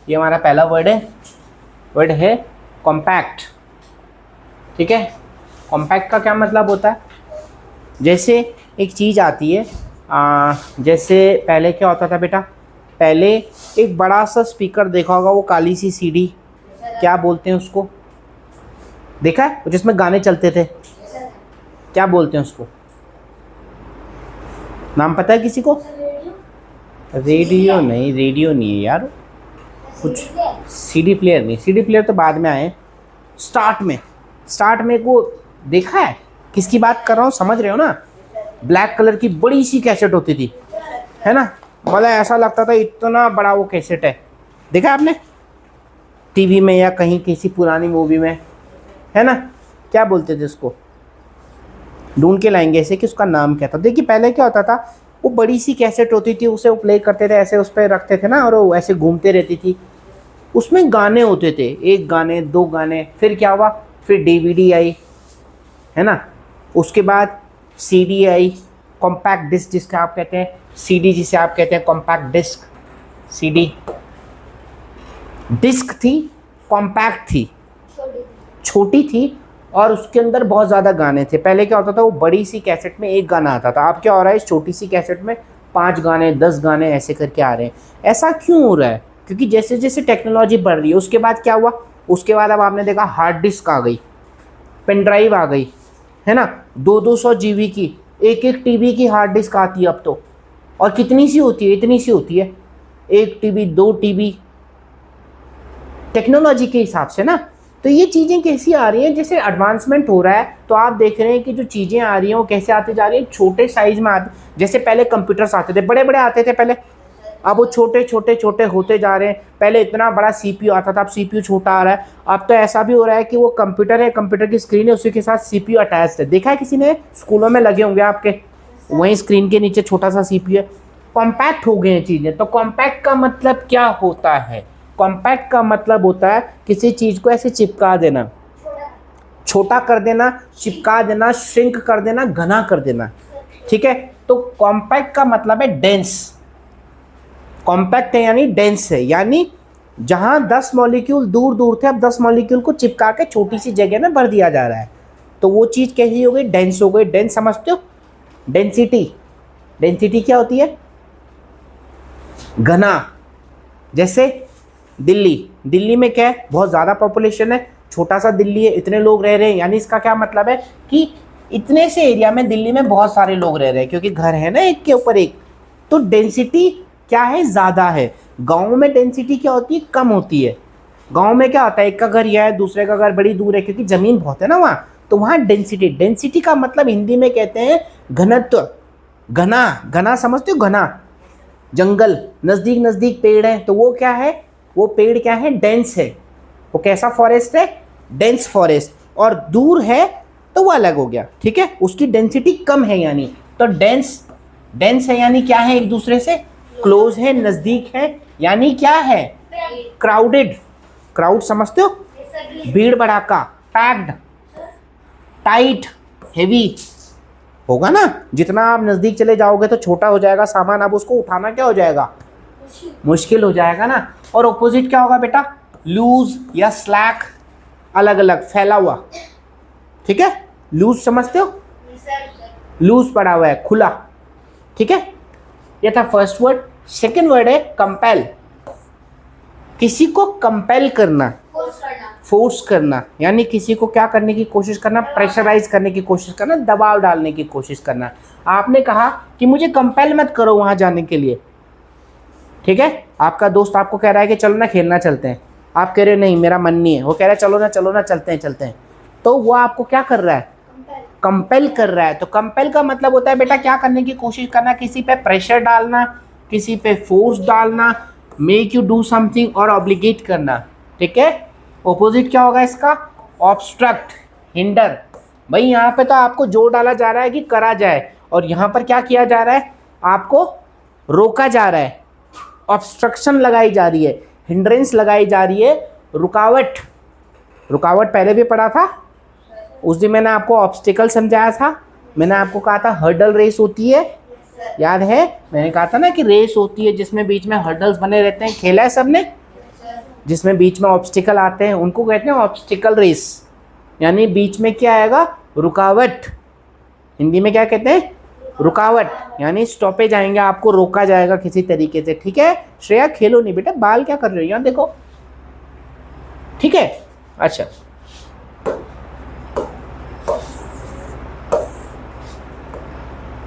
ये हमारा पहला वर्ड है कॉम्पैक्ट। ठीक है, कॉम्पैक्ट का क्या मतलब होता है? जैसे एक चीज़ आती है, जैसे पहले क्या होता था बेटा, पहले एक बड़ा सा स्पीकर देखा होगा, वो काली सी सीडी, क्या बोलते हैं उसको, देखा है, जिसमें गाने चलते थे, क्या बोलते हैं उसको, नाम पता है किसी को? रेडियो नहीं, रेडियो नहीं है यार, कुछ सीडी प्लेयर नहीं, सीडी प्लेयर तो बाद में आए। स्टार्ट में वो देखा है, किसकी बात कर रहा हूँ, समझ रहे हो ना? ब्लैक कलर की बड़ी सी कैसेट होती थी, है ना, मतलब ऐसा लगता था इतना बड़ा वो कैसेट है, देखा आपने टीवी में या कहीं किसी पुरानी मूवी में, है ना? क्या बोलते थे उसको, ढूंढ के लाएंगे ऐसे कि उसका नाम क्या था। देखिए पहले क्या होता था, वो बड़ी सी कैसेट होती थी, उसे वो प्ले करते थे, ऐसे उस पर रखते थे ना, और वो ऐसे घूमते रहती थी, उसमें गाने होते थे, एक गाने, दो गाने, फिर क्या हुआ, फिर डीवीडी आई, है ना, उसके बाद सीडी आई, कॉम्पैक्ट डिस्क जिसका आप कहते हैं, सीडी जिसे आप कहते हैं कॉम्पैक्ट डिस्क, सीडी डिस्क थी, कॉम्पैक्ट थी, छोटी थी, और उसके अंदर बहुत ज़्यादा गाने थे। पहले क्या होता था, वो बड़ी सी कैसेट में एक गाना आता था, अब क्या हो रहा है, इस छोटी सी कैसेट में 5 गाने 10 गाने ऐसे करके आ रहे हैं। ऐसा क्यों हो रहा है? क्योंकि जैसे जैसे टेक्नोलॉजी बढ़ रही है। उसके बाद क्या हुआ, उसके बाद अब आपने देखा हार्ड डिस्क आ गई, पेन ड्राइव आ गई, है ना, 200 GB की, एक टीबी की हार्ड डिस्क आती है अब तो, और कितनी सी होती है, इतनी सी होती है, 1 TB 2 TB टेक्नोलॉजी के हिसाब से ना। तो ये चीज़ें कैसी आ रही हैं, जैसे एडवांसमेंट हो रहा है, तो आप देख रहे हैं कि जो चीज़ें आ रही हैं वो कैसे आती जा रही हैं, छोटे साइज़ में आते। जैसे पहले कंप्यूटर्स आते थे, बड़े बड़े आते थे पहले, अब वो छोटे छोटे होते जा रहे हैं। पहले इतना बड़ा CPU आता था, अब CPU छोटा आ रहा है। अब तो ऐसा भी हो रहा है कि वो कंप्यूटर है, कंप्यूटर की स्क्रीन है, उसी के साथ CPU अटैच्ड है। देखा है किसी ने, स्कूलों में लगे होंगे आपके, वहीं स्क्रीन के नीचे छोटा सा CPU है। कॉम्पैक्ट हो गए हैं चीज़ें। तो कॉम्पैक्ट का मतलब क्या होता है? कॉम्पैक्ट का मतलब होता है किसी चीज़ को ऐसे चिपका देना, छोटा कर देना, चिपका देना, श्रिंक कर देना, घना कर देना। ठीक है, तो कॉम्पैक्ट का मतलब है डेंस। कॉम्पैक्ट है यानी डेंस है, यानी जहां 10 मॉलिक्यूल दूर दूर थे, अब 10 मॉलिक्यूल को चिपका के छोटी सी जगह में भर दिया जा रहा है। तो वो चीज़ कैसी हो गई, डेंस हो गई। डेंस समझते हो, डेंसिटी। डेंसिटी क्या होती है? घना। जैसे दिल्ली में क्या है, बहुत ज़्यादा पॉपुलेशन है, छोटा सा दिल्ली है, इतने लोग रह रहे हैं, यानी इसका क्या मतलब है कि इतने से एरिया में दिल्ली में बहुत सारे लोग रह रहे हैं, क्योंकि घर है ना एक के ऊपर एक। तो डेंसिटी क्या है, ज़्यादा है। गाँव में डेंसिटी क्या होती है, कम होती है। गाँव में क्या होता है, एक का घर यह है, दूसरे का घर बड़ी दूर है, क्योंकि ज़मीन बहुत है ना वहाँ, तो वहाँ डेंसिटी का मतलब हिंदी में कहते हैं घनत्व। घना समझते हो, घना। जंगल, नज़दीक पेड़ है, तो वो क्या है, वो पेड़ क्या है, डेंस है। वो कैसा फॉरेस्ट है, डेंस फॉरेस्ट। और दूर है तो वो अलग हो गया, ठीक है, उसकी डेंसिटी कम है। यानी तो डेंस है यानी क्या है, एक दूसरे से क्लोज है, नज़दीक है, यानी क्या है, क्राउडेड। क्राउड समझते हो, भीड़ भड़ाका, पैक्ड, टाइट, हेवी होगा ना। जितना आप नज़दीक चले जाओगे तो छोटा हो जाएगा सामान, अब उसको उठाना क्या हो जाएगा, मुश्किल हो जाएगा ना। और ऑपोजिट क्या होगा बेटा, लूज या स्लैक, अलग अलग, फैला हुआ। ठीक है, लूज समझते हो, लूज पड़ा हुआ है, खुला। ठीक है, ये था फर्स्ट वर्ड। सेकंड वर्ड है कंपेल। किसी को कंपेल करना, फोर्स करना, यानी किसी को क्या करने की कोशिश करना, प्रेशराइज करने की कोशिश करना, दबाव डालने की कोशिश करना। आपने कहा कि मुझे कंपेल मत करो वहां जाने के लिए, ठीक है, आपका दोस्त आपको कह रहा है कि चलो ना खेलना चलते हैं, आप कह रहे हो नहीं मेरा मन नहीं है, वो कह रहा है चलो ना चलते हैं, तो वो आपको क्या कर रहा है, कंपेल कर रहा है। तो कंपेल का मतलब होता है बेटा क्या करने की कोशिश करना, किसी पे प्रेशर डालना, किसी पे फोर्स डालना, मेक यू डू समथिंग और ऑब्लिगेट करना। ठीक है, ऑपोजिट क्या होगा इसका, ऑब्स्ट्रक्ट, हिंडर। भाई यहाँ पे तो आपको जोर डाला जा रहा है कि करा जाए, और यहाँ पर क्या किया जा रहा है, आपको रोका जा रहा है, ऑब्स्ट्रक्शन लगाई जा रही है, हिंड्रेंस लगाई जा रही है, रुकावट पहले भी पढ़ा था, उस दिन मैंने आपको ऑब्स्टिकल समझाया था। मैंने आपको कहा था हर्डल रेस होती है, याद है, मैंने कहा था ना कि रेस होती है जिसमें बीच में हर्डल्स बने रहते हैं, खेला है सबने। जिसमें बीच में ऑब्स्टिकल आते हैं उनको कहते हैं ऑब्स्टिकल रेस, यानी बीच में क्या आएगा, रुकावट। हिंदी में क्या कहते हैं, रुकावट, यानी स्टॉपेज आएंगे, आपको रोका जाएगा किसी तरीके से। ठीक है श्रेया, खेलो नहीं बेटा, बाल क्या कर रहे हो यहाँ देखो। ठीक है, अच्छा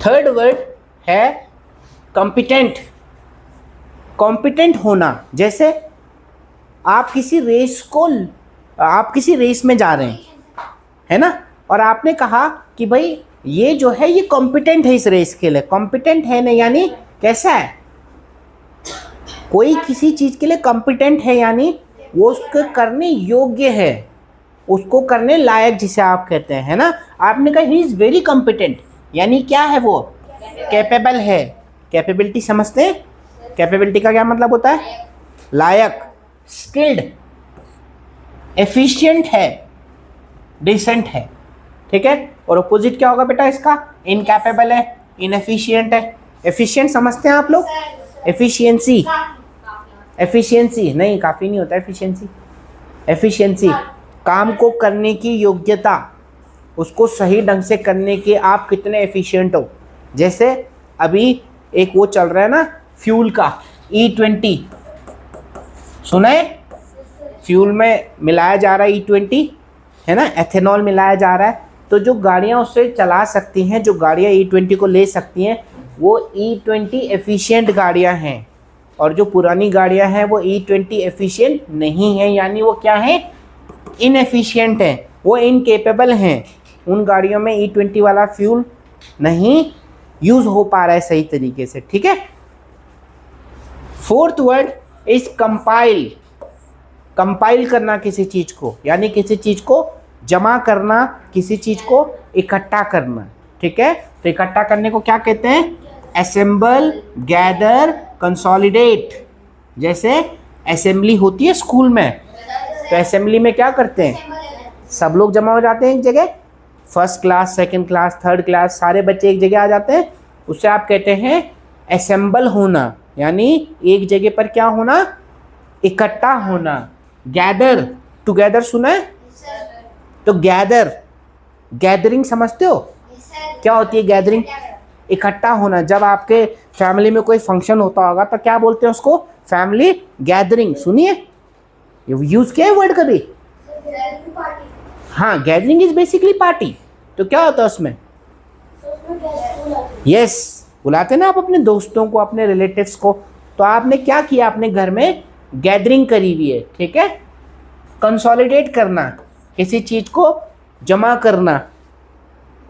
थर्ड वर्ड है कॉम्पिटेंट। कॉम्पिटेंट होना, जैसे आप किसी रेस में जा रहे हैं, है ना, और आपने कहा कि भाई ये जो है ये कॉम्पिटेंट है इस रेस के लिए। कॉम्पिटेंट है ना, यानी कैसा है, कोई किसी चीज के लिए कॉम्पिटेंट है यानी वो उसको करने योग्य है, उसको करने लायक, जिसे आप कहते हैं, है ना। आपने कहा ही इज वेरी कॉम्पिटेंट, यानी क्या है, वो कैपेबल है। कैपेबिलिटी समझते हैं, कैपेबिलिटी का क्या मतलब होता है, लायक, स्किल्ड, एफिशिएंट है, डिसेंट है। ठीक है, और अपोजिट क्या होगा बेटा इसका, इनकैपेबल है, इनएफिशिएंट है। एफिशिएंट समझते हैं आप लोग, एफिशिएंसी, एफिशिएंसी नहीं, काफ़ी नहीं होता एफिशिएंसी। एफिशिएंसी काम को करने की योग्यता, उसको सही ढंग से करने के आप कितने एफिशिएंट हो। जैसे अभी एक वो चल रहा है ना फ्यूल का, E20 सुना है, फ्यूल में मिलाया जा रहा है E20, है ना, एथेनॉल मिलाया जा रहा है। तो जो गाड़ियाँ उससे चला सकती हैं, जो गाड़ियाँ E20 को ले सकती हैं, वो E20 एफिशिएंट गाड़ियाँ हैं, और जो पुरानी गाड़ियाँ हैं वो E20 एफिशिएंट नहीं है, यानी वो क्या है, इनएफिशिएंट हैं, वो इनकेपेबल हैं। उन गाड़ियों में E20 वाला फ्यूल नहीं यूज़ हो पा रहा है सही तरीके से। ठीक है, fourth word is compile. Compile करना किसी चीज़ को, यानी किसी चीज़ को जमा करना, किसी चीज़ को इकट्ठा करना। ठीक है, तो इकट्ठा करने को क्या कहते हैं, असेंबल, गैदर, कंसोलिडेट। जैसे असेंबली होती है स्कूल में, तो असेंबली में क्या करते हैं, सब लोग जमा हो जाते हैं एक जगह, first class, second class, third class, सारे बच्चे एक जगह आ जाते हैं, उससे आप कहते हैं असेंबल होना, यानी एक जगह पर क्या होना, इकट्ठा होना। गैदर, टुगेदर सुना है, तो गैदर, गैदरिंग समझते हो, क्या होती है गैदरिंग, इकट्ठा होना। जब आपके फैमिली में कोई फंक्शन होता होगा तो क्या बोलते हैं उसको, फैमिली गैदरिंग। सुनिए, यूज किया है वर्ड कभी, हाँ, गैदरिंग इज बेसिकली पार्टी। तो क्या होता है उसमें, यस, बुलाते ना आप अपने दोस्तों को, अपने रिलेटिव्स को। तो आपने क्या किया, अपने घर में गैदरिंग करी हुई है। ठीक है, कंसोलिडेट करना, किसी चीज़ को जमा करना।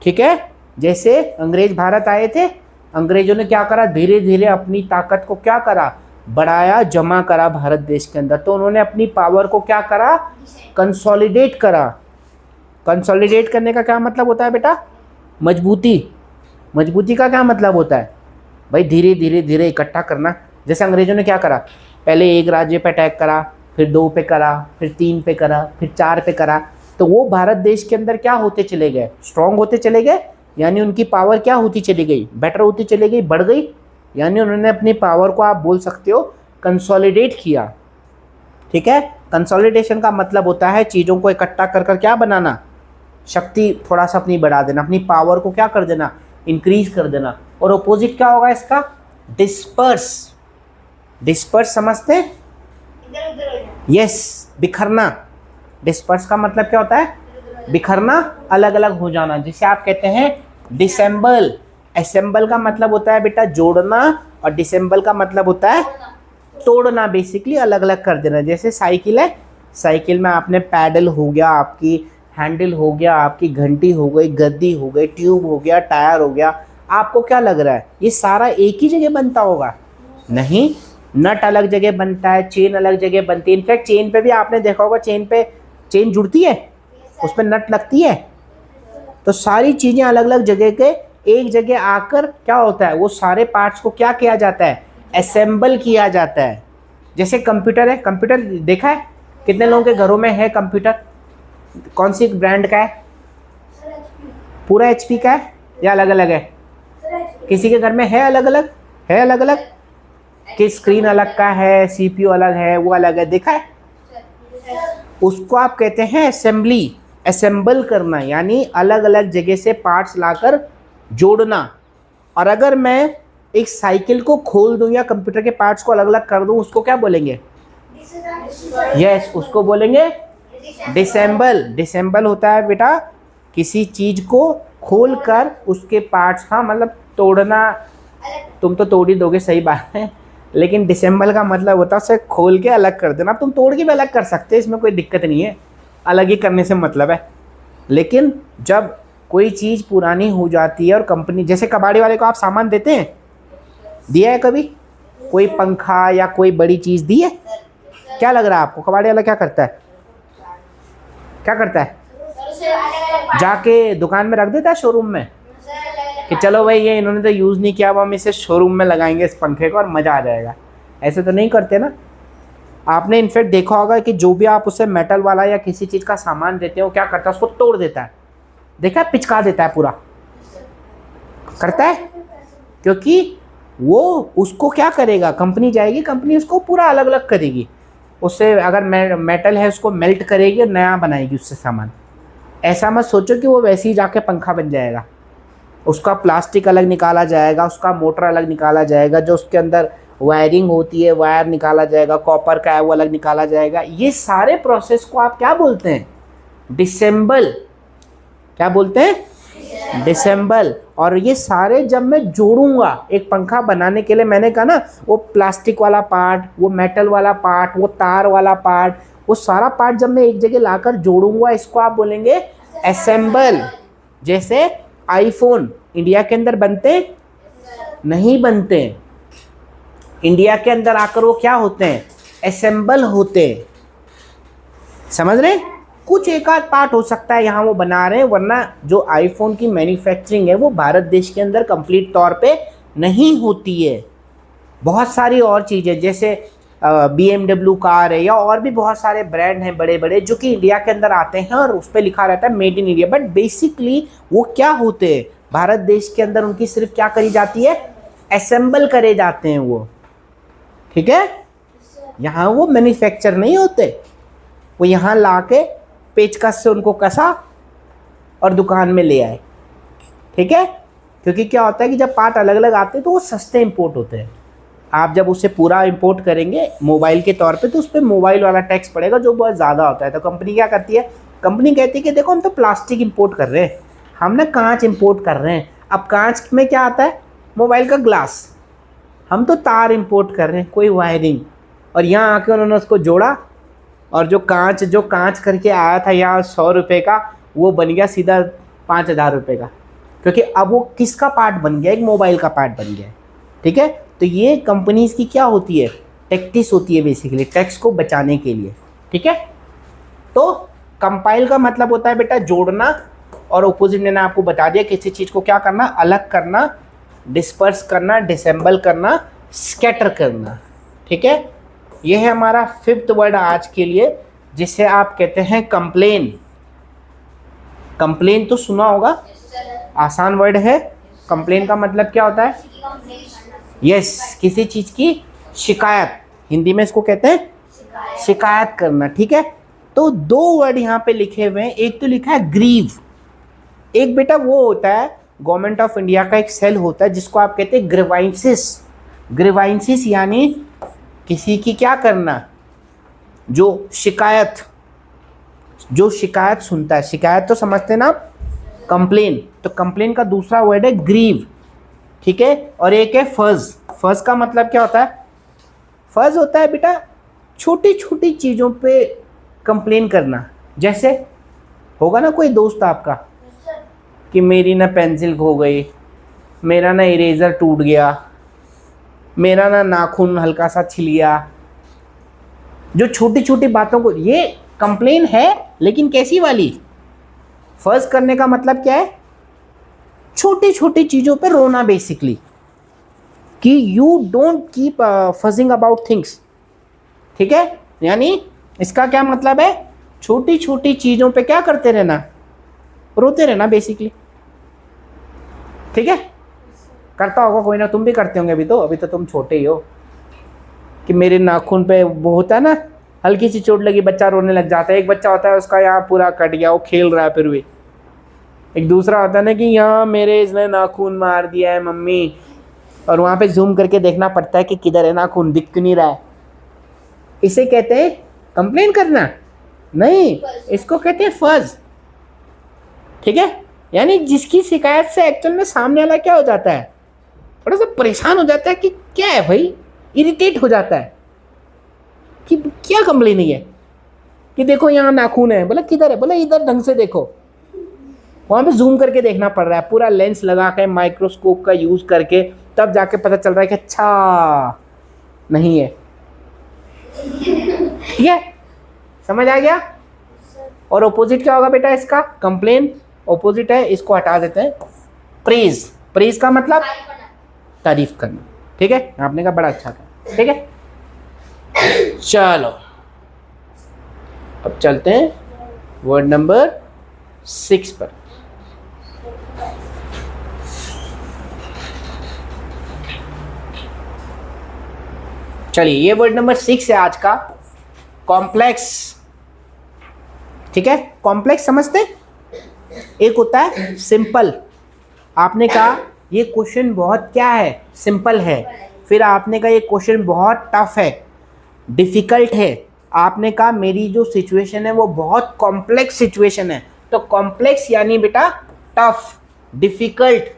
ठीक है, जैसे अंग्रेज भारत आए थे, अंग्रेजों ने क्या करा, धीरे धीरे अपनी ताकत को क्या करा, बढ़ाया, जमा करा भारत देश के अंदर। तो उन्होंने अपनी पावर को क्या करा, कंसोलिडेट करा। कंसोलिडेट करने का क्या मतलब होता है बेटा, मजबूती। मजबूती का क्या मतलब होता है भाई, धीरे धीरे धीरे इकट्ठा करना। जैसे अंग्रेजों ने क्या करा, पहले एक राज्य पे अटैक करा, फिर 2 पे करा, फिर 3 पे करा, फिर 4 पे करा। तो वो भारत देश के अंदर क्या होते चले गए, स्ट्रॉन्ग होते चले गए, यानी उनकी पावर क्या होती चली गई, बेटर होती चली गई, बढ़ गई। यानी उन्होंने अपनी पावर को आप बोल सकते हो कंसोलिडेट किया। ठीक है, कंसोलिडेशन का मतलब होता है चीज़ों को इकट्ठा कर कर क्या बनाना, शक्ति थोड़ा सा अपनी बढ़ा देना, अपनी पावर को क्या कर देना, इंक्रीज कर देना। और अपोजिट क्या होगा इसका, डिस्पर्स। डिस्पर्स समझते हैं, यस, बिखरना। डिस्पर्स का मतलब क्या होता है, बिखरना, अलग अलग हो जाना, जिसे आप कहते हैं डिसेंबल। असेंबल का मतलब होता है बेटा जोड़ना, और डिसेंबल का मतलब होता है तोड़ना, बेसिकली अलग अलग कर देना। जैसे साइकिल है, साइकिल में आपने पैडल हो गया, आपकी हैंडल हो गया, आपकी घंटी हो गई, गद्दी हो गई, ट्यूब हो गया, टायर हो गया। आपको क्या लग रहा है ये सारा एक ही जगह बनता होगा, नहीं, नट अलग जगह बनता है, चेन अलग जगह बनती है। इनफैक्ट चेन पे भी आपने देखा होगा, चेन पे चेन जुड़ती है, उस पर नट लगती है। तो सारी चीज़ें अलग अलग जगह के एक जगह आकर क्या होता है, वो सारे पार्ट्स को क्या किया जाता है, असेंबल किया जाता है। जैसे कंप्यूटर है, कंप्यूटर देखा है, कितने लोगों के घरों में है कंप्यूटर, कौन सी ब्रांड का है, पूरा HP का है या अलग अलग है, किसी के घर में है अलग अलग, है अलग अलग, कि स्क्रीन अलग का है, CPU अलग है, वो अलग है, देखा है। उसको आप कहते हैं असेंबली, असेंबल करना, यानी अलग अलग जगह से पार्ट्स लाकर जोड़ना। और अगर मैं एक साइकिल को खोल दूं या कंप्यूटर के पार्ट्स को अलग अलग कर दूं, उसको क्या बोलेंगे? यस, उसको बोलेंगे डिसेंबल। डिसेंबल होता है बेटा किसी चीज को खोलकर उसके पार्ट्स, हाँ मतलब तोड़ना, तुम तो तोड़ ही दोगे, सही बात है, लेकिन डिसेंबल का मतलब होता है उसे खोल के अलग कर देना। तुम तोड़ के भी अलग कर सकते हैं, इसमें कोई दिक्कत नहीं है, अलग ही करने से मतलब है। लेकिन जब कोई चीज़ पुरानी हो जाती है और कंपनी, जैसे कबाड़ी वाले को आप सामान देते हैं, दिया है कभी? कोई पंखा या कोई बड़ी चीज़ दी है? क्या लग रहा है आपको कबाड़ी वाला क्या करता है? क्या करता है? जाके दुकान में रख देता है शोरूम में कि चलो भाई ये इन्होंने तो यूज़ नहीं किया, अब हम इसे शोरूम में लगाएंगे इस पंखे को और मज़ा आ जाएगा। ऐसे तो नहीं करते ना। आपने इनफेक्ट देखा होगा कि जो भी आप उसे मेटल वाला या किसी चीज़ का सामान देते हो, क्या करता है? उसको तोड़ देता है, देखा है, पिचका देता है पूरा, करता है, क्योंकि वो उसको क्या करेगा, कंपनी जाएगी, कंपनी उसको पूरा अलग अलग करेगी, उससे अगर मेटल है उसको मेल्ट करेगी और नया बनाएगी उससे सामान। ऐसा मत सोचो कि वो वैसे ही जाके पंखा बन जाएगा। उसका प्लास्टिक अलग निकाला जाएगा, उसका मोटर अलग निकाला जाएगा, जो उसके अंदर वायरिंग होती है वायर निकाला जाएगा, कॉपर का है वो अलग निकाला जाएगा। ये सारे प्रोसेस को आप क्या बोलते हैं? डिसेंबल। क्या बोलते हैं? डिसेंबल। और ये सारे जब मैं जोड़ूंगा एक पंखा बनाने के लिए, मैंने कहा ना वो प्लास्टिक वाला पार्ट, वो मेटल वाला पार्ट, वो तार वाला पार्ट, वो सारा पार्ट जब मैं एक जगह लाकर जोड़ूंगा, इसको आप बोलेंगे असेंबल। जैसे आईफोन इंडिया के अंदर बनते नहीं बनते, इंडिया के अंदर आकर वो क्या होते हैं? असेंबल होते हैं। समझ रहे? कुछ एक आध पार्ट हो सकता है यहाँ वो बना रहे हैं, वरना जो आईफोन की मैन्युफैक्चरिंग है वो भारत देश के अंदर कंप्लीट तौर पे नहीं होती है। बहुत सारी और चीज़ें जैसे BMW कार है या और भी बहुत सारे ब्रांड हैं बड़े बड़े जो कि इंडिया के अंदर आते हैं और उस पर लिखा रहता है made in India, but basically वो क्या होते हैं? भारत देश के अंदर उनकी सिर्फ क्या करी जाती है? असेंबल करे जाते हैं वो। ठीक है? यहाँ वो मैन्युफैक्चर नहीं होते, वो यहाँ ला के पेचकस से उनको कसा और दुकान में ले आए। ठीक है? क्योंकि क्या होता है कि जब पार्ट अलग अलग आते हैं तो वो सस्ते इंपोर्ट होते हैं। आप जब उसे पूरा इंपोर्ट करेंगे मोबाइल के तौर पे तो उस पर मोबाइल वाला टैक्स पड़ेगा जो बहुत ज़्यादा होता है। तो कंपनी क्या करती है? कंपनी कहती है कि देखो हम तो प्लास्टिक इंपोर्ट कर रहे हैं, हम ना कांच इंपोर्ट कर रहे हैं। अब कांच में क्या आता है? मोबाइल का ग्लास। हम तो तार इंपोर्ट कर रहे हैं, कोई वायरिंग, और यहाँ आके उन्होंने उसको जोड़ा और जो कांच करके आया था यहाँ 100 रुपये का, वो बन गया सीधा 5000 रुपये का, क्योंकि अब वो किसका पार्ट बन गया? एक मोबाइल का पार्ट बन गया। ठीक है? तो ये कंपनीज की क्या होती है? टैक्टिस होती है, बेसिकली टैक्स को बचाने के लिए। ठीक है? तो कंपाइल का मतलब होता है बेटा जोड़ना, और ऑपोजिट मैंने आपको बता दिया किसी चीज़ को क्या करना? अलग करना, डिस्पर्स करना, डिसेंबल करना, स्कैटर करना। ठीक है? ये है हमारा 5th वर्ड आज के लिए, जिसे आप कहते हैं कंप्लेन। कंप्लेन तो सुना होगा, आसान वर्ड है। कंप्लेन का मतलब क्या होता है? यस, किसी चीज़ की शिकायत, हिंदी में इसको कहते हैं शिकायत करना। ठीक है? तो 2 वर्ड यहाँ पे लिखे हुए हैं, एक तो लिखा है ग्रीव, एक बेटा वो होता है गवर्नमेंट ऑफ इंडिया का एक सेल होता है जिसको आप कहते हैं ग्रीवांसेस। ग्रीवांसेस यानी किसी की क्या करना? जो शिकायत सुनता है। शिकायत तो समझते हैं ना आप? कंप्लेन। तो कंप्लेन का दूसरा वर्ड है ग्रीव। ठीक है? और एक है फज। फज का मतलब क्या होता है? फज होता है बेटा छोटी छोटी चीज़ों पे कंप्लेन करना। जैसे होगा ना कोई दोस्त आपका कि मेरी ना पेंसिल खो गई, मेरा ना इरेज़र टूट गया, मेरा ना नाखून हल्का सा छिल गया। जो छोटी छोटी बातों को, ये कंप्लेन है, लेकिन कैसी वाली? फर्ज करने का मतलब क्या है? छोटी छोटी चीज़ों पे रोना, बेसिकली कि you don't keep fudging about things. ठीक है? यानी इसका क्या मतलब है? छोटी छोटी चीज़ों पे क्या करते रहना? रोते रहना बेसिकली। ठीक है? करता होगा कोई ना, तुम भी करते होंगे। अभी तो तुम छोटे ही हो कि मेरे नाखून पे वो होता है ना हल्की सी चोट लगी बच्चा रोने लग जाता है। एक बच्चा होता है उसका यहाँ पूरा कट गया, वो खेल रहा है फिर भी। एक दूसरा होता है ना कि यहाँ मेरे इसने नाखून मार दिया है मम्मी, और वहाँ पे जूम करके देखना पड़ता है कि किधर है नाखून, दिख नहीं रहा है। इसे कहते हैं कंप्लेन करना? नहीं, इसको कहते हैं फज। ठीक है, यानी जिसकी शिकायत से एक्चुअल में सामने वाला क्या हो जाता है, थोड़ा सा परेशान हो जाता है कि क्या है भाई, इरिटेट हो जाता है कि क्या कंप्लेन है, कि देखो यहाँ नाखून है। बोला किधर है? बोला इधर ढंग से देखो। वहाँ पे जूम करके देखना पड़ रहा है, पूरा लेंस लगा के माइक्रोस्कोप का यूज़ करके, तब जाके पता चल रहा है कि अच्छा नहीं है। ठीक है, समझ आ गया? और ऑपोजिट क्या होगा बेटा इसका? कंप्लेन ऑपोजिट है, इसको हटा देते हैं प्रेज। प्रेज का मतलब तारीफ करना। ठीक है, आपने कहा बड़ा अच्छा था। ठीक है, चलो अब चलते हैं वर्ड नंबर 6 पर। चलिए, ये वर्ड नंबर 6 है आज का, कॉम्प्लेक्स। ठीक है, कॉम्प्लेक्स समझते? एक होता है सिंपल। आपने कहा ये क्वेश्चन बहुत क्या है, सिंपल है। फिर आपने कहा ये क्वेश्चन बहुत टफ है, डिफिकल्ट है। आपने कहा मेरी जो सिचुएशन है वो बहुत कॉम्प्लेक्स सिचुएशन है। तो कॉम्प्लेक्स यानी बेटा टफ, डिफिकल्ट।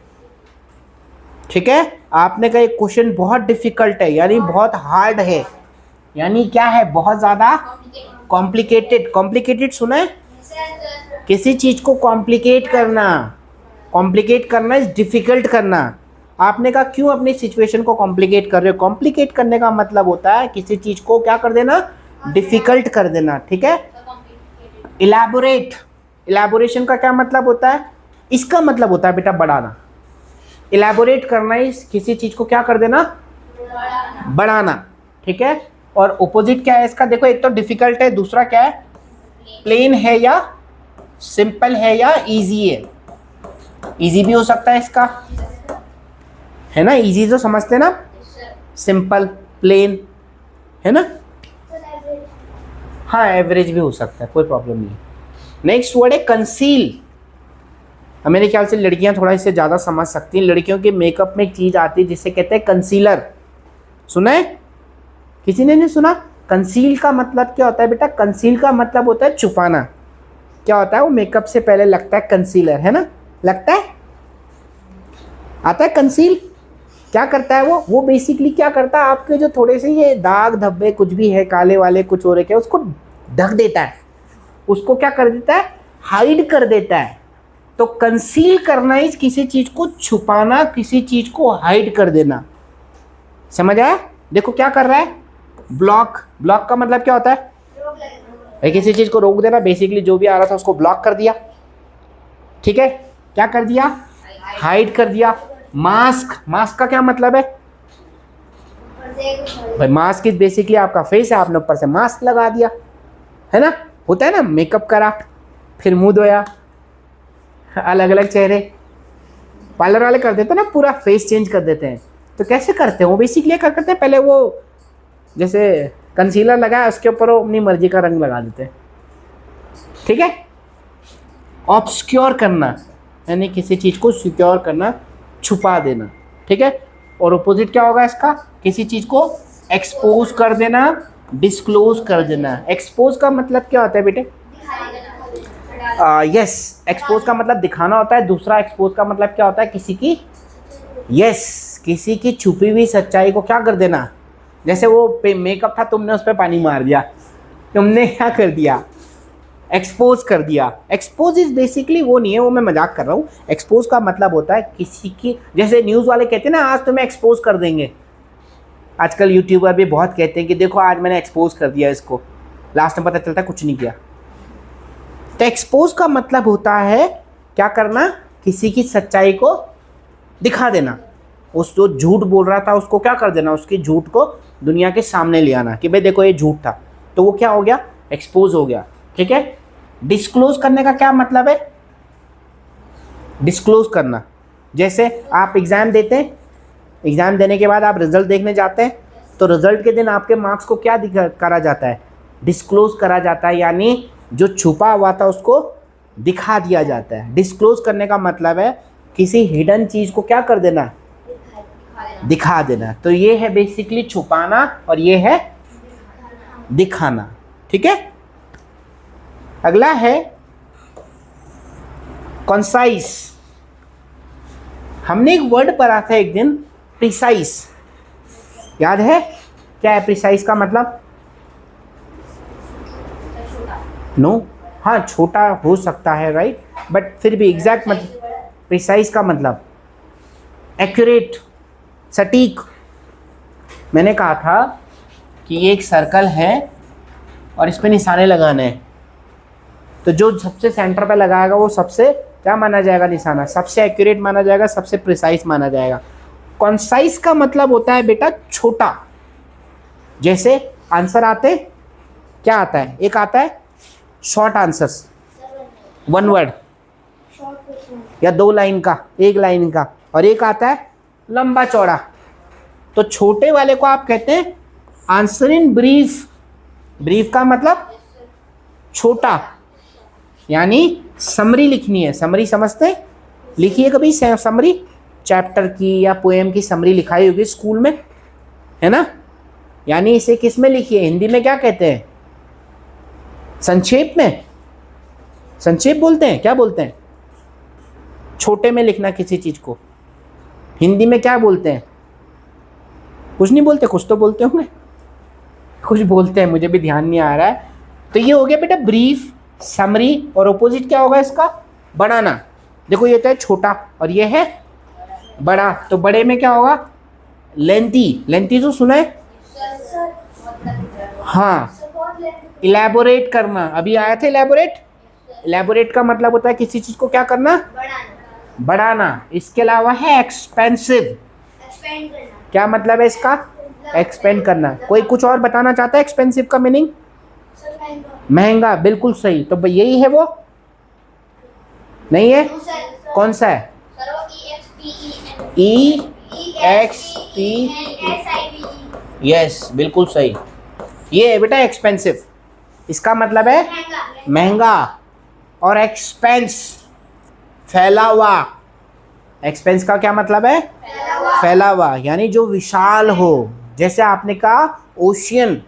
ठीक है, आपने कहा ये क्वेश्चन बहुत डिफिकल्ट है यानी बहुत हार्ड है, यानी क्या है, बहुत ज़्यादा कॉम्प्लिकेटेड। कॉम्प्लिकेटेड सुना है? किसी चीज़ को कॉम्प्लिकेट करना, कॉम्प्लिकेट करना इज डिफिकल्ट करना। आपने कहा क्यों अपनी सिचुएशन को कॉम्प्लिकेट कर रहे हो? कॉम्प्लिकेट करने का मतलब होता है किसी चीज़ को क्या कर देना, डिफिकल्ट कर देना। ठीक है, इलैबोरेट, इलैबोरेशन का क्या मतलब होता है? इसका मतलब होता है बेटा बढ़ाना। इलैबोरेट करना इस किसी चीज़ को क्या कर देना, बढ़ाना। ठीक है, और ऑपोजिट क्या है इसका? देखो, एक तो डिफिकल्ट है, दूसरा क्या है, प्लेन है या सिंपल है या इजी है। इजी भी हो सकता है इसका, है ना? इजी तो समझते ना, सिंपल, प्लेन, है ना? हाँ, एवरेज भी हो सकता है, कोई प्रॉब्लम नहीं। नेक्स्ट वर्ड है कंसील। मेरे ख्याल से लड़कियां थोड़ा इससे ज़्यादा समझ सकती हैं। लड़कियों के मेकअप में एक चीज़ आती है जिसे कहते हैं कंसीलर। सुना है? किसी ने नहीं सुना? कंसील का मतलब क्या होता है बेटा? कंसील का मतलब होता है छुपाना। क्या होता है? वो मेकअप से पहले लगता है कंसीलर, है ना? लगता है, आता है कंसील। क्या करता है वो बेसिकली क्या करता है, आपके जो थोड़े से ये दाग धब्बे कुछ भी है, काले वाले कुछ हो रखे, उसको ढक देता है, उसको क्या कर देता है, हाइड कर देता है। तो कंसील करना इस किसी चीज को छुपाना, किसी चीज को हाइड कर देना। समझ आया? देखो क्या कर रहा है, ब्लॉक। ब्लॉक का मतलब क्या होता है? भाई किसी चीज को रोक देना, बेसिकली जो भी आ रहा था उसको ब्लॉक कर दिया। ठीक है, क्या कर दिया, हाइड कर दिया। मास्क, मास्क का क्या मतलब है भाई? मास्क इज बेसिकली आपका फेस है, आपने ऊपर से मास्क लगा दिया, है ना? होता है ना, मेकअप करा, फिर मुंह धोया, अलग अलग चेहरे। पार्लर वाले कर देते हैं ना, पूरा फेस चेंज कर देते हैं। तो कैसे करते हैं वो? बेसिकली क्या करते हैं, पहले वो जैसे कंसीलर लगाया, उसके ऊपर वो अपनी मर्जी का रंग लगा देते हैं। ठीक है, ऑब्सक्योर करना यानी किसी चीज़ को सिक्योर करना, छुपा देना। ठीक है, और अपोजिट क्या होगा इसका? किसी चीज़ को एक्सपोज कर देना, डिस्क्लोज कर देना। एक्सपोज का मतलब क्या होता है बेटे? यस, एक्सपोज का मतलब दिखाना होता है। दूसरा एक्सपोज का मतलब क्या होता है? किसी की, यस, किसी की छुपी हुई सच्चाई को क्या कर देना। जैसे वो मेकअप था, तुमने उस पर पानी मार दिया, तुमने क्या कर दिया, एक्सपोज कर दिया। एक्सपोज इज बेसिकली वो नहीं है, वो मैं मजाक कर रहा हूँ। एक्सपोज का मतलब होता है किसी की, जैसे न्यूज़ वाले कहते हैं ना आज तुम्हें एक्सपोज कर देंगे। आजकल यूट्यूबर भी बहुत कहते हैं कि देखो आज मैंने एक्सपोज कर दिया इसको, लास्ट में पता चलता है कुछ नहीं किया। तो एक्सपोज का मतलब होता है क्या करना, किसी की सच्चाई को दिखा देना। उस जो झूठ बोल रहा था उसको क्या कर देना, उसकी झूठ को दुनिया के सामने ले आना कि भाई देखो ये झूठ था। तो वो क्या हो गया, एक्सपोज हो गया। ठीक है, डिस्क्लोज करने का क्या मतलब है? डिस्क्लोज करना, जैसे आप एग्ज़ाम देते हैं, एग्ज़ाम देने के बाद आप रिजल्ट देखने जाते हैं, तो रिजल्ट के दिन आपके मार्क्स को क्या करा जाता है, डिस्क्लोज करा जाता है, यानी जो छुपा हुआ था उसको दिखा दिया जाता है। डिस्क्लोज करने का मतलब है किसी हिडन चीज को क्या कर देना, दिखा देना। तो ये है बेसिकली छुपाना और ये है दिखाना। ठीक है, अगला है कॉन्साइज। हमने एक वर्ड पढ़ा था एक दिन, प्रिसाइज, याद है? क्या है प्रिसाइज का मतलब? नो हाँ, छोटा हो सकता है, राइट, बट फिर भी एग्जैक्ट मतलब प्रिसाइज का मतलब एक्यूरेट, सटीक। मैंने कहा था कि ये एक सर्कल है और इस पे निशाने लगाने हैं, तो जो सबसे सेंटर पे लगाएगा वो सबसे क्या माना जाएगा, निशाना, सबसे एक्यूरेट माना जाएगा, सबसे प्रिसाइज माना जाएगा। कॉन्साइज का मतलब होता है बेटा छोटा। जैसे आंसर आते क्या आता है, एक आता है शॉर्ट आंसर्स, वन वर्ड या 2 लाइन का, 1 लाइन का, और एक आता है लंबा चौड़ा। तो छोटे वाले को आप कहते हैं आंसर इन ब्रीफ। ब्रीफ का मतलब छोटा, यानी समरी लिखनी है। समरी समझते हैं? लिखिए कभी समरी, चैप्टर की या पोएम की समरी लिखाई होगी स्कूल में, है ना? यानी इसे किस में लिखिए, हिंदी में क्या कहते हैं, संक्षेप में, संक्षेप बोलते हैं, क्या बोलते हैं? छोटे में लिखना किसी चीज को हिंदी में क्या बोलते हैं? कुछ नहीं बोलते, कुछ तो बोलते होंगे, कुछ बोलते हैं, मुझे भी ध्यान नहीं आ रहा है। तो ये हो गया बेटा ब्रीफ, समरी, और ऑपोजिट क्या होगा इसका, बढ़ाना। देखो ये तो है छोटा और ये है बड़ा, तो बड़े में क्या होगा, लेंथी। लेंथी तो सुना है? हाँ, इलेबोरेट करना, अभी आया था इलेबोरेट। इलेबोरेट का मतलब होता है किसी चीज को क्या करना, बढ़ाना। इसके अलावा है एक्सपेंसिव। क्या मतलब है इसका, एक्सपेंड करना। कोई कुछ और बताना चाहता है एक्सपेंसिव का मीनिंग? महंगा, बिल्कुल सही। तो यही है वो, नहीं है? कौन सा है? EXP, यस, बिल्कुल सही। ये है बेटा एक्सपेंसिव, इसका मतलब है महंगा। और एक्सपेंस, फैला हुआ। एक्सपेंस का क्या मतलब है, फैला हुआ, यानी जो विशाल हो। जैसे आपने कहा ocean,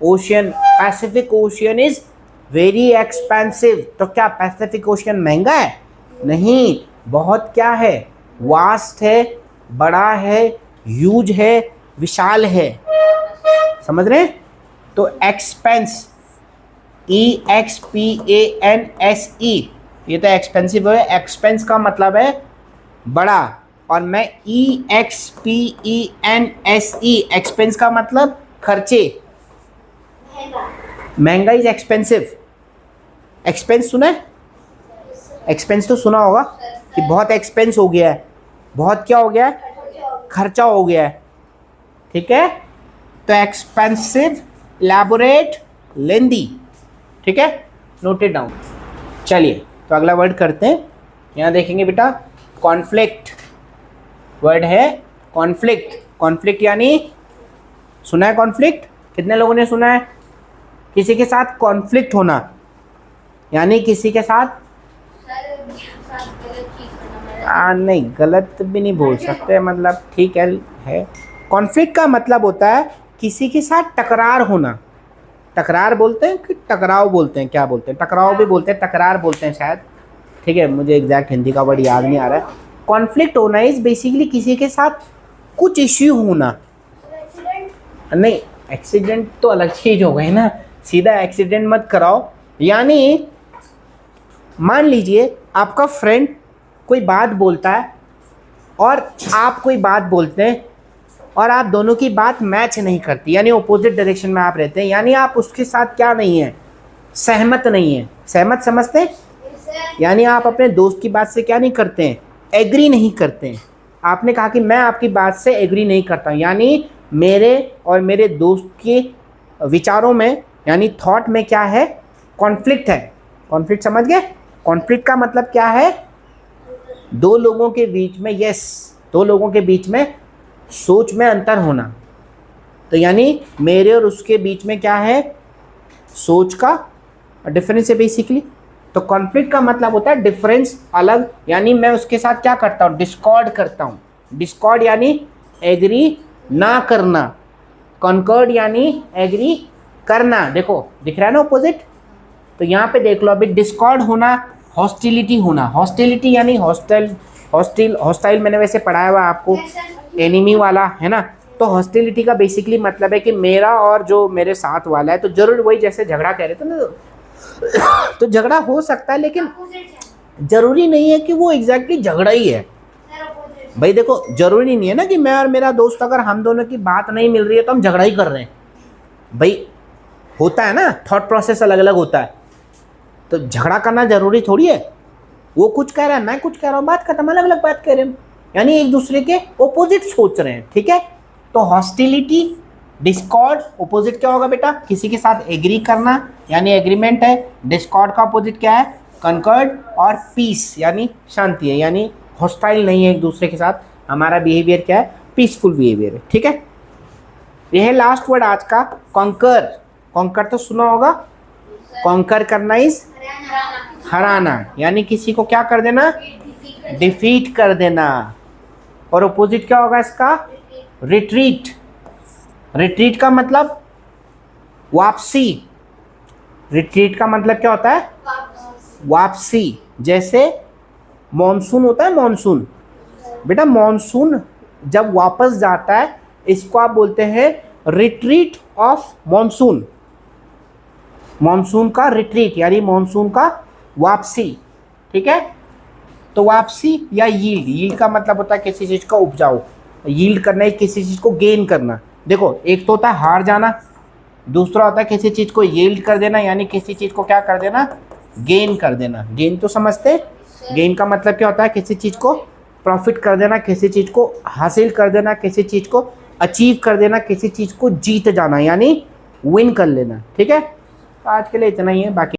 ocean, Pacific ocean is very expensive. तो क्या पैसिफिक ओशियन महंगा है? नहीं, बहुत क्या है, वास्ट है, बड़ा है, ह्यूज है, विशाल है। समझ रहे हैं? तो एक्सपेंस, EXPANSE, ये तो एक्सपेंसिव है। एक्सपेंस का मतलब है बड़ा, और मैं EXPENSE, एक्सपेंस का मतलब खर्चे, महंगा इज एक्सपेंसिव। एक्सपेंस सुना है? एक्सपेंस तो सुना होगा कि बहुत एक्सपेंस हो गया है, बहुत क्या हो गया है, खर्चा हो गया है। ठीक है, तो एक्सपेंसिव, इलैबोरेट, लेंदी। ठीक है, नोटेड डाउन। चलिए तो अगला वर्ड करते हैं। यहाँ देखेंगे बेटा कॉन्फ्लिक्ट, वर्ड है कॉन्फ्लिक्ट। कॉन्फ्लिक्ट यानी, सुना है कॉन्फ्लिक्ट? कितने लोगों ने सुना है? किसी के साथ कॉन्फ्लिक्ट होना, यानी किसी के साथ नहीं, गलत भी नहीं बोल सकते, मतलब ठीक है। कॉन्फ्लिक्ट का मतलब होता है किसी के साथ टकरार होना। टकरार बोलते हैं कि टकराव बोलते हैं, क्या बोलते हैं? टकराव भी बोलते हैं, टकरार बोलते हैं शायद। ठीक है, मुझे एग्जैक्ट हिंदी का वर्ड याद नहीं आ रहा है। कॉन्फ्लिक्ट होना इज बेसिकली किसी के साथ कुछ इश्यू होना। नहीं, एक्सीडेंट तो अलग चीज हो गई ना, सीधा एक्सीडेंट मत कराओ। यानी मान लीजिए आपका फ्रेंड कोई बात बोलता है और आप कोई बात बोलते हैं और आप दोनों की बात मैच नहीं करती, यानी ऑपोजिट डायरेक्शन में आप रहते हैं, यानी आप उसके साथ क्या नहीं है, सहमत नहीं है। सहमत समझते हैं? यानी आप अपने दोस्त की बात से क्या नहीं करते हैं, एग्री नहीं करते हैं। आपने कहा कि मैं आपकी बात से एग्री नहीं करता हूँ, यानी मेरे और मेरे दोस्त के विचारों में, यानी थॉट में क्या है, कॉन्फ्लिक्ट है। कॉन्फ्लिक्ट समझ गए? कॉन्फ्लिक्ट का मतलब क्या है, दो लोगों के बीच में, यस, दो लोगों के बीच में सोच में अंतर होना। तो यानी मेरे और उसके बीच में क्या है, सोच का डिफरेंस है बेसिकली। तो कॉन्फ्लिक्ट का मतलब होता है डिफरेंस, अलग, यानी मैं उसके साथ क्या करता हूँ, डिस्कॉर्ड करता हूँ। डिस्कॉर्ड यानी एग्री ना करना, कॉन्कॉर्ड यानी एग्री करना। देखो दिख रहा है ना ऑपोजिट। तो यहाँ पे देख लो अभी, डिस्कॉर्ड होना, हॉस्टिलिटी होना। हॉस्टिलिटी यानी हॉस्टाइल मैंने वैसे पढ़ाया हुआ आपको, एनिमी वाला है ना। तो हॉस्टिलिटी का बेसिकली मतलब है कि मेरा और जो मेरे साथ वाला है, तो जरूर वही जैसे झगड़ा कह रहे थे ना, तो झगड़ा हो सकता है लेकिन जरूरी नहीं है कि वो एग्जैक्टली झगड़ा ही है। भाई देखो जरूरी नहीं है ना कि मैं और मेरा दोस्त अगर हम दोनों की बात नहीं मिल रही है तो हम झगड़ा ही कर रहे हैं। भाई होता है ना, थॉट प्रोसेस अलग अलग होता है, तो झगड़ा करना जरूरी थोड़ी है। वो कुछ कह रहा है, मैं कुछ कह रहा हूँ, बात खत्म, अलग अलग बात कह रहे हैं, यानी एक दूसरे के ओपोजिट सोच रहे हैं। ठीक है, तो हॉस्टिलिटी, डिस्कॉर्ड, ओपोजिट क्या होगा बेटा, किसी के साथ एग्री करना यानी एग्रीमेंट है। डिस्कॉर्ड का ओपोजिट क्या है, कॉन्कॉर्ड। और पीस यानी शांति है, यानी हॉस्टाइल नहीं है एक दूसरे के साथ, हमारा बिहेवियर क्या है, पीसफुल बिहेवियर है। ठीक है, यह है लास्ट वर्ड आज का, कॉन्कर। कॉन्कर तो सुना होगा, कॉन्कर करना इज हराना, यानी किसी को क्या कर देना, डिफीट कर देना। और ओपोजिट क्या होगा इसका, रिट्रीट। रिट्रीट का मतलब वापसी। रिट्रीट का मतलब क्या होता है, वापसी। जैसे मॉनसून होता है, मॉनसून बेटा, मॉनसून जब वापस जाता है इसको आप बोलते हैं रिट्रीट ऑफ मॉनसून। मॉनसून का रिट्रीट यानी मॉनसून का वापसी। ठीक है, तो वापसी या यील्ड। यील्ड का मतलब होता है किसी चीज का उपजाऊ, यील्ड करना है किसी चीज को गेन करना। देखो एक तो होता है हार जाना, दूसरा होता है किसी चीज को यील्ड कर देना, यानी किसी चीज को क्या कर देना, गेन कर देना। गेन तो समझते हैं, गेन का मतलब क्या होता है, किसी चीज को प्रॉफिट कर देना, किसी चीज को हासिल कर देना, किसी चीज को अचीव कर देना, किसी चीज को जीत जाना यानी विन कर लेना। ठीक है, तो आज के लिए इतना ही है, बाकी